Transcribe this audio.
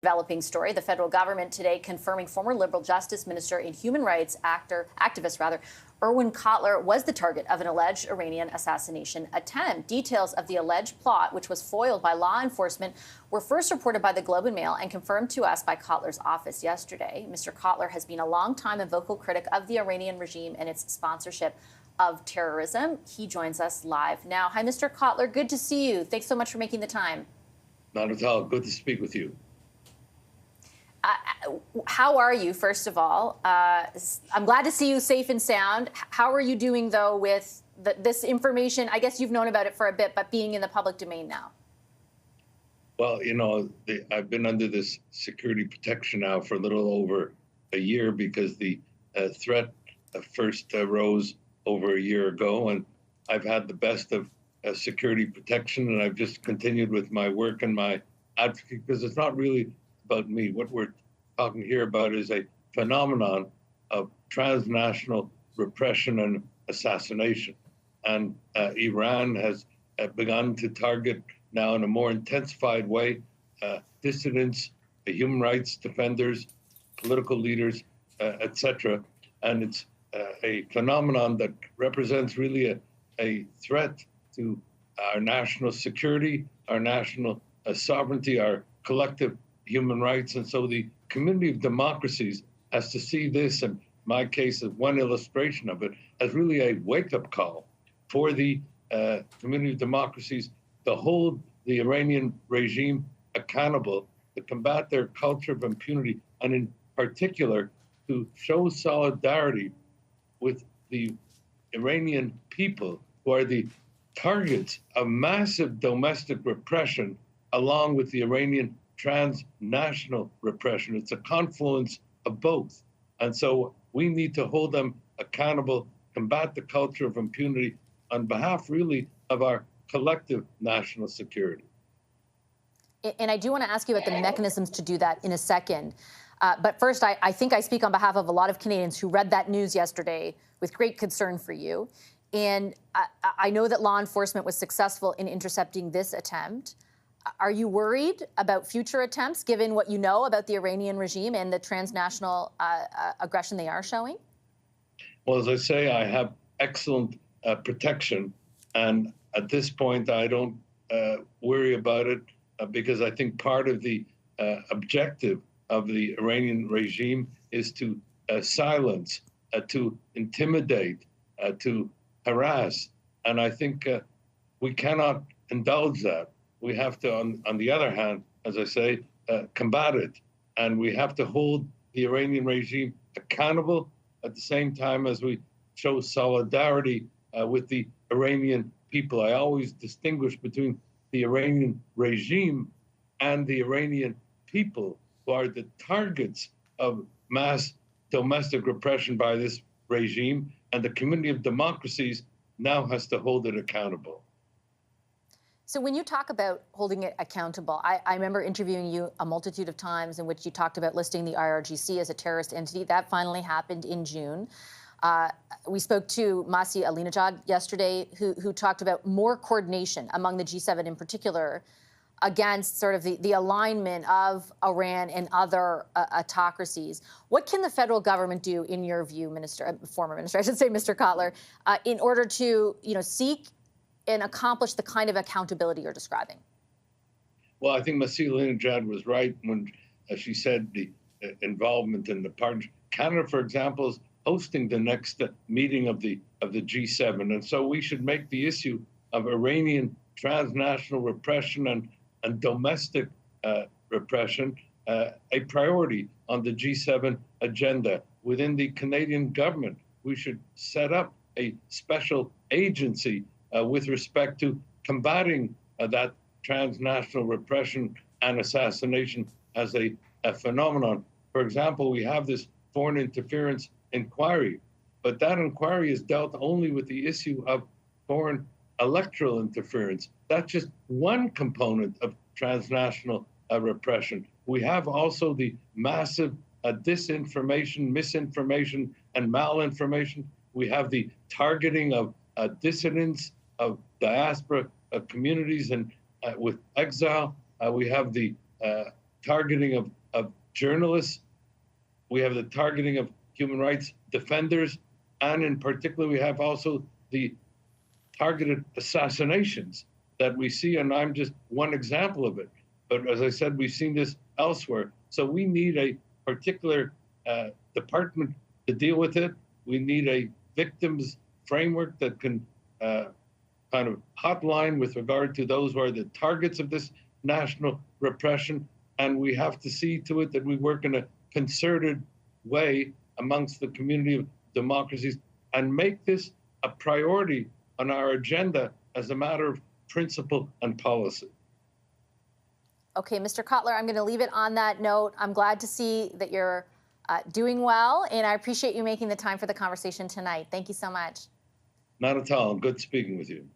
Developing story. The federal government today confirming former Liberal Justice Minister and human rights activist Irwin Cotler was the target of an alleged Iranian assassination attempt. Details of the alleged plot, which was foiled by law enforcement, were first reported by the Globe and Mail and confirmed to us by Cotler's office yesterday. Mr. Cotler has been a long-time and vocal critic of the Iranian regime and its sponsorship of terrorism. He joins us live now. Hi, Mr. Cotler. Good to see you. Thanks so much for making the time. Not at all. Good to speak with you. How are you, first of all? I'm glad to see you safe and sound. How are you doing, though, with this information? I guess you've known about it for a bit, but being in the public domain now. Well, you know, I've been under this security protection now for a little over a year because the threat first arose over a year ago, and I've had the best of security protection, and I've just continued with my work and my advocacy because it's not really about me. What we're talking here about is a phenomenon of transnational repression and assassination. And Iran has begun to target now in a more intensified way dissidents, human rights defenders, political leaders, etc. And it's a phenomenon that represents really a threat to our national security, our national sovereignty, our collective human rights. And so the community of democracies has to see this, in my case, as one illustration of it, as really a wake-up call for the community of democracies to hold the Iranian regime accountable, to combat their culture of impunity, and in particular, to show solidarity with the Iranian people who are the targets of massive domestic repression, along with the Iranian transnational repression. It's a confluence of both. And so we need to hold them accountable, combat the culture of impunity on behalf really of our collective national security. And I do want to ask you about the mechanisms to do that in a second. But first, I think I speak on behalf of a lot of Canadians who read that news yesterday with great concern for you. And I know that law enforcement was successful in intercepting this attempt. Are you worried about future attempts, given what you know about the Iranian regime and the transnational aggression they are showing? Well, as I say, I have excellent protection. And at this point, I don't worry about it because I think part of the objective of the Iranian regime is to silence, to intimidate, to harass. And I think we cannot indulge that. We have to, on the other hand, as I say, combat it. And we have to hold the Iranian regime accountable at the same time as we show solidarity with the Iranian people. I always distinguish between the Iranian regime and the Iranian people, who are the targets of mass domestic repression by this regime. And the community of democracies now has to hold it accountable. So when you talk about holding it accountable, I remember interviewing you a multitude of times in which you talked about listing the IRGC as a terrorist entity. That finally happened in June. We spoke to Masih Alinejad yesterday, who talked about more coordination among the G7 in particular against sort of the alignment of Iran and other autocracies. What can the federal government do, in your view, former minister, I should say, Mr. Cotler, in order to seek and accomplish the kind of accountability you're describing? Well, I think Masih Alinejad was right when she said the involvement in the partnership. Canada, for example, is hosting the next meeting of the G7, and so we should make the issue of Iranian transnational repression and domestic repression a priority on the G7 agenda. Within the Canadian government, we should set up a special agency with respect to combating that transnational repression and assassination as a phenomenon. For example, we have this foreign interference inquiry, but that inquiry is dealt only with the issue of foreign electoral interference. That's just one component of transnational repression. We have also the massive disinformation, misinformation, and malinformation. We have the targeting of dissidents, of diaspora communities and with exile. We have the targeting of journalists. We have the targeting of human rights defenders. And in particular, we have also the targeted assassinations that we see. And I'm just one example of it. But as I said, we've seen this elsewhere. So we need a particular department to deal with it. We need a victims framework that can kind of hotline with regard to those who are the targets of this national repression. And we have to see to it that we work in a concerted way amongst the community of democracies and make this a priority on our agenda as a matter of principle and policy. Okay, Mr. Kotler, I'm going to leave it on that note. I'm glad to see that you're doing well, and I appreciate you making the time for the conversation tonight. Thank you so much. Not at all. Good speaking with you.